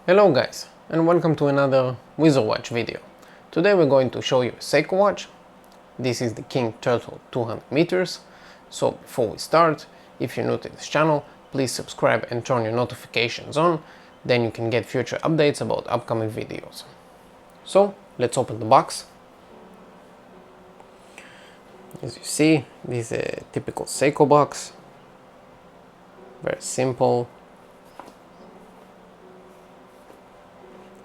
Hello guys, and welcome to another Wizard Watch video. Today we're going to show you a Seiko watch. This is the King Turtle 200 meters. So before we start, if you're new to this channel, please subscribe and turn your notifications on, then you can get future updates about upcoming videos. So let's open the box. As you see, this is a typical Seiko box. Very simple.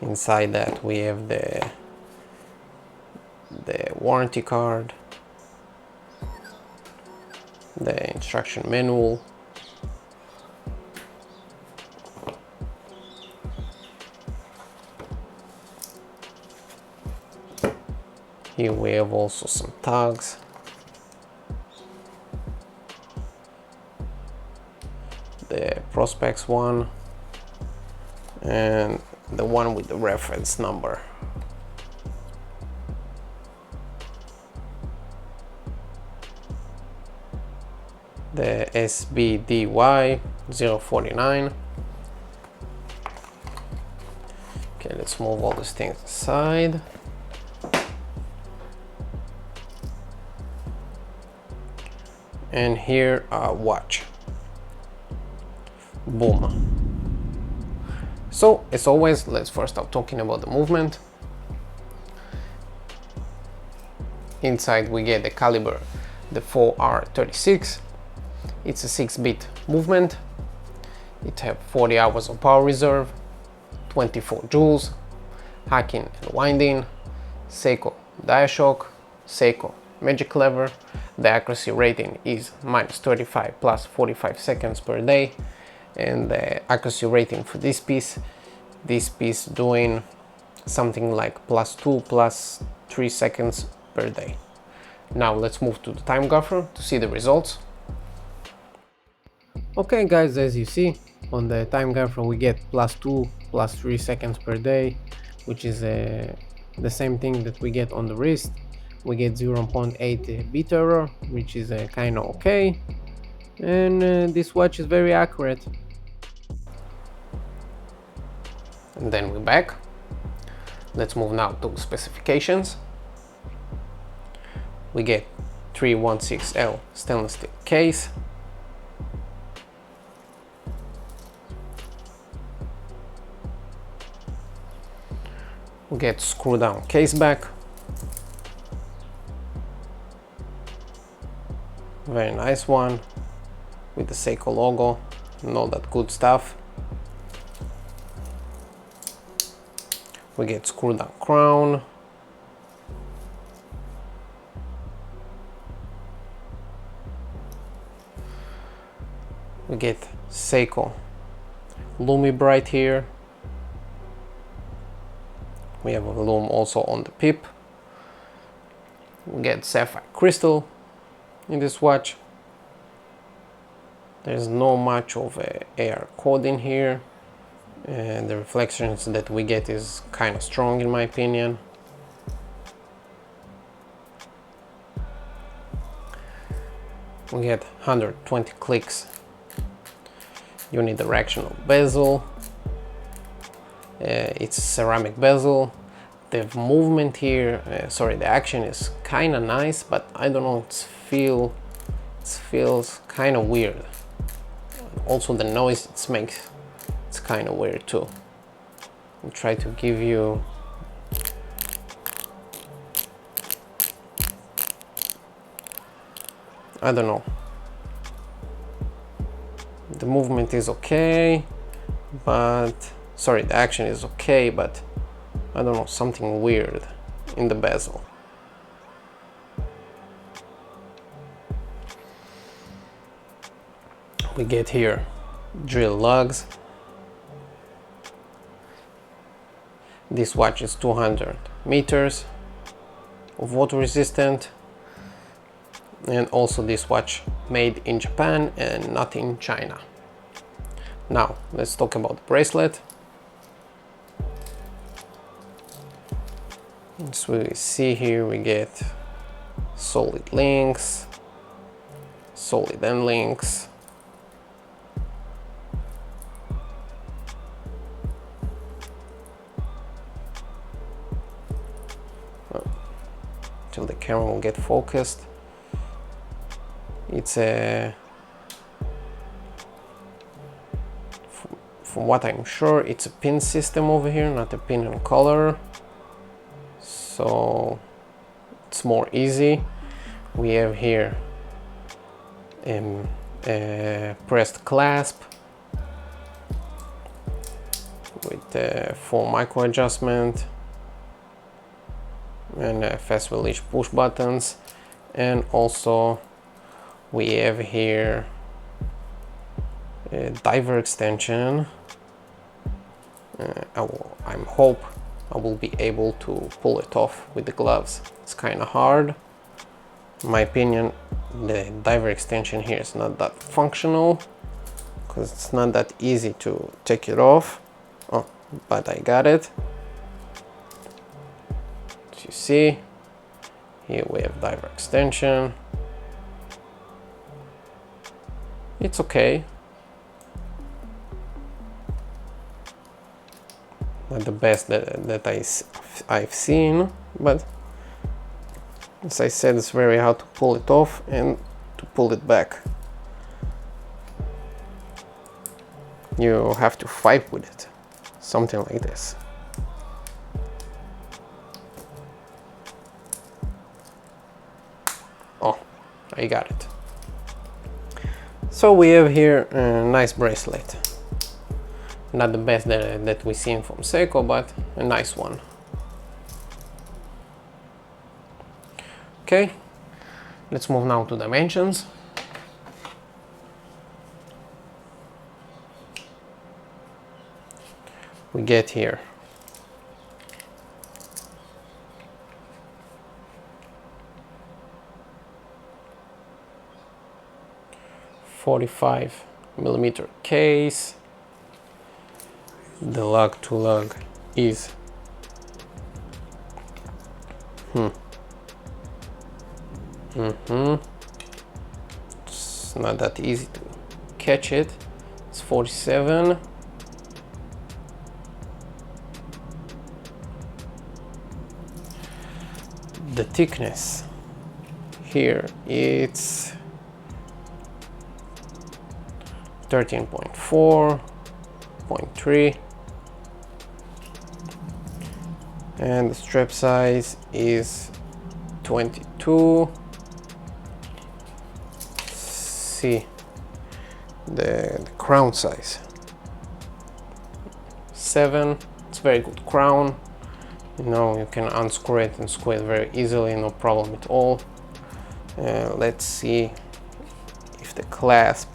Inside that we have the warranty card, the instruction manual, here we have also some tags, the prospects one, and the one with the reference number. The SBDY 049. Okay, let's move all these things aside. And here our watch. Boom. So, as always, let's first start talking about the movement. Inside we get the caliber, the 4R36. It's a 6-bit movement. It has 40 hours of power reserve, 24 joules, hacking and winding, Seiko Diashock, Seiko Magic Lever. The accuracy rating is -35 plus 45 seconds per day. And the accuracy rating for this piece doing something like +2 plus 3 seconds per day. Now let's move to the time grapher to see the results. Okay guys, as you see on the time grapher we get +2 plus 3 seconds per day, which is the same thing that we get on the wrist. We get 0.8 bit error, which is kind of okay, and this watch is very accurate. And then we're back. Let's move now to specifications. We get 316L stainless steel case. We get screw down case back. Very nice one with the Seiko logo and all that good stuff. We get screw down crown. We get Seiko Lumibrite here. We have a lume also on the pip. We get sapphire crystal in this watch. There's no much of a AR code in here, and the reflections that we get is kind of strong in my opinion. We get 120 clicks unidirectional bezel. It's a ceramic bezel. The movement here, the action is kind of nice, but I don't know, it feels kind of weird. Also the noise it makes, it's kind of weird too. I'll try to give you I don't know. The movement is okay, but the action is okay, but I don't know, something weird in the bezel. We get here drill lugs. This watch is 200 meters of water resistant, and also this watch made in Japan and not in China. Now let's talk about the bracelet. As we see here, we get solid links, solid end links, till the camera will get focused. It's a, from what I'm sure, it's a pin system over here, not a pin and color, so it's more easy. We have here a pressed clasp with a 4 micro adjustment and fast release push buttons, and also we have here a diver extension. I hope I will be able to pull it off with the gloves. It's kind of hard. In my opinion, the diver extension here is not that functional because it's not that easy to take it off. Oh, but I got it. As you see, here we have diver extension. It's okay. Not the best that I've seen, but as I said, it's very hard to pull it off and to pull it back. You have to fight with it, something like this. Oh, I got it. So we have here a nice bracelet. Not the best that we've seen from Seiko, but a nice one. Okay, let's move now to dimensions. We get here 45mm case. The lug to lug is it's not that easy to catch it. It's 47. The thickness here it's 13.4.3, and the strap size is 22. See the crown size 7. It's very good crown. You know, you can unscrew it and screw it very easily, no problem at all. Let's see if the clasp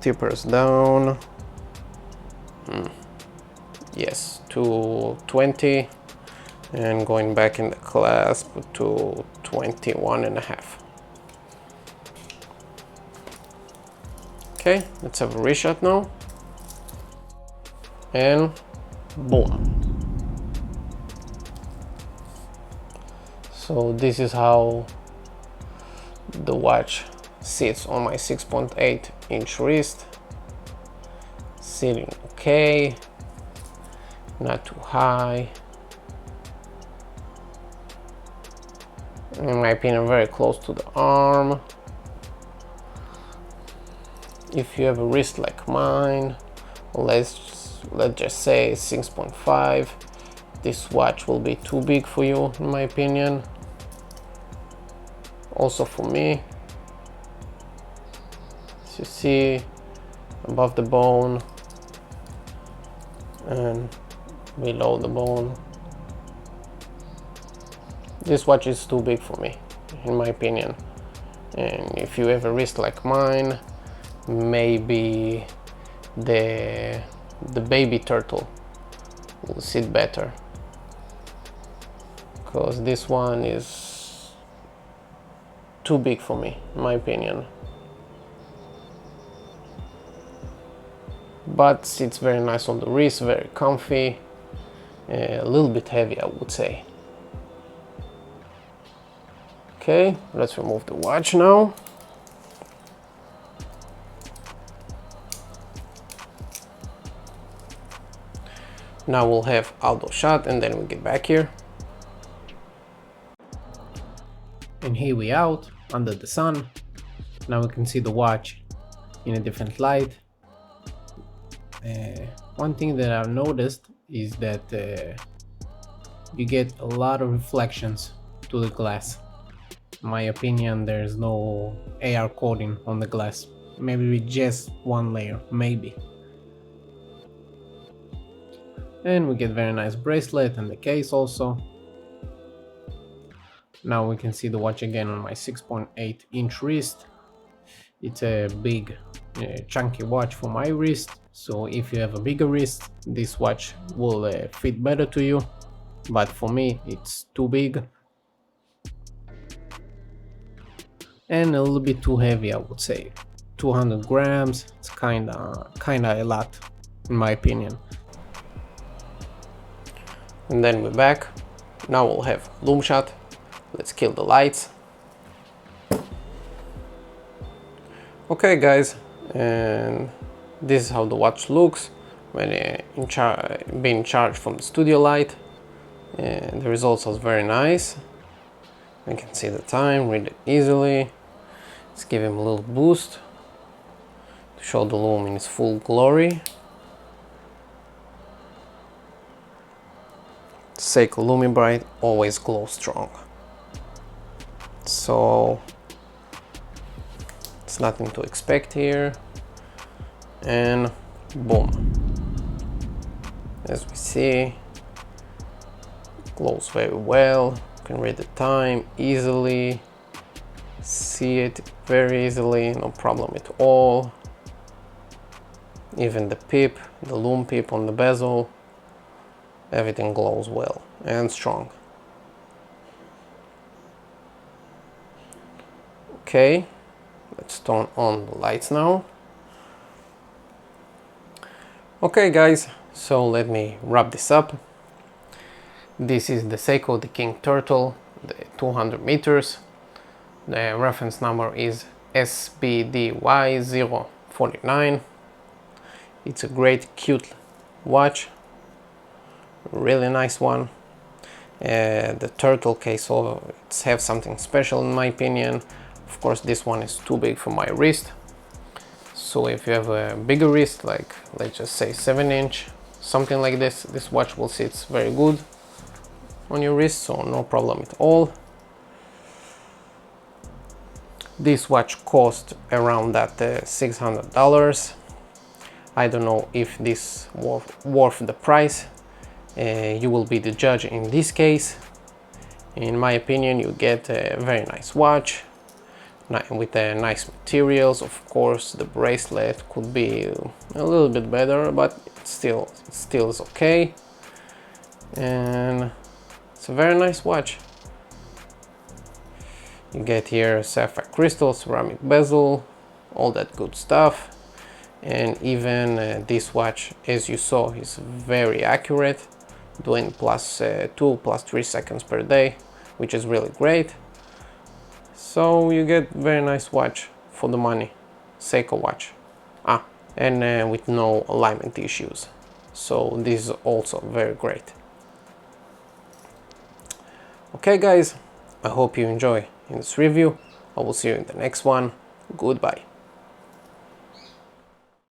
tapers down. Yes, to 20, and going back in the clasp to 21.5. Okay, let's have a reshot now, and boom. So this is how the watch sits on my 6.8-inch wrist. Sitting okay, not too high. In my opinion, very close to the arm. If you have a wrist like mine, let's just say 6.5, this watch will be too big for you, in my opinion. Also for me. As you see, above the bone and below the bone, this watch is too big for me, in my opinion. And if you have a wrist like mine, maybe the baby turtle will sit better, because this one is too big for me, in my opinion. But sits very nice on the wrist, very comfy, a little bit heavy, I would say. Okay, let's remove the watch now. Now we'll have outdoor shot and then we'll get back here. And here we out under the sun. Now we can see the watch in a different light. One thing that I've noticed is that you get a lot of reflections to the glass. In my opinion, there's no AR coating on the glass. Maybe with just one layer, maybe. And we get very nice bracelet and the case also. Now we can see the watch again on my 6.8 inch wrist. It's a big chunky watch for my wrist, so if you have a bigger wrist this watch will fit better to you, but for me it's too big and a little bit too heavy. I would say 200 grams. It's kinda a lot in my opinion. And then we're back. Now we'll have loom shot. Let's kill the lights. Okay guys, and this is how the watch looks when being charged from the studio light, and the results are very nice. You can see the time, read it easily. Let's give him a little boost to show the loom in its full glory. Seiko LumiBrite always glows strong, so it's nothing to expect here. And boom, as we see, it glows very well. You can read the time easily, see it very easily, no problem at all. Even the pip, the loom pip on the bezel, everything glows well and strong. Okay, let's turn on the lights now. Okay guys, so let me wrap this up. This is the Seiko The King Turtle, the 200 meters. The reference number is SBDY049. It's a great, cute watch, really nice one. The turtle case it's have something special in my opinion. Of course, this one is too big for my wrist. So if you have a bigger wrist, like let's just say 7-inch, something like this, this watch will sit very good on your wrist, so no problem at all. This watch cost around that $600. I don't know if this worth the price. You will be the judge in this case. In my opinion, you get a very nice watch with nice materials. Of course, the bracelet could be a little bit better, but it still is okay. And it's a very nice watch. You get here sapphire crystal, ceramic bezel, all that good stuff. And even this watch, as you saw, is very accurate, doing +2, +3 seconds per day, which is really great. So you get very nice watch for the money, Seiko watch. And with no alignment issues. So this is also very great. Okay guys, I hope you enjoy in this review. I will see you in the next one. Goodbye.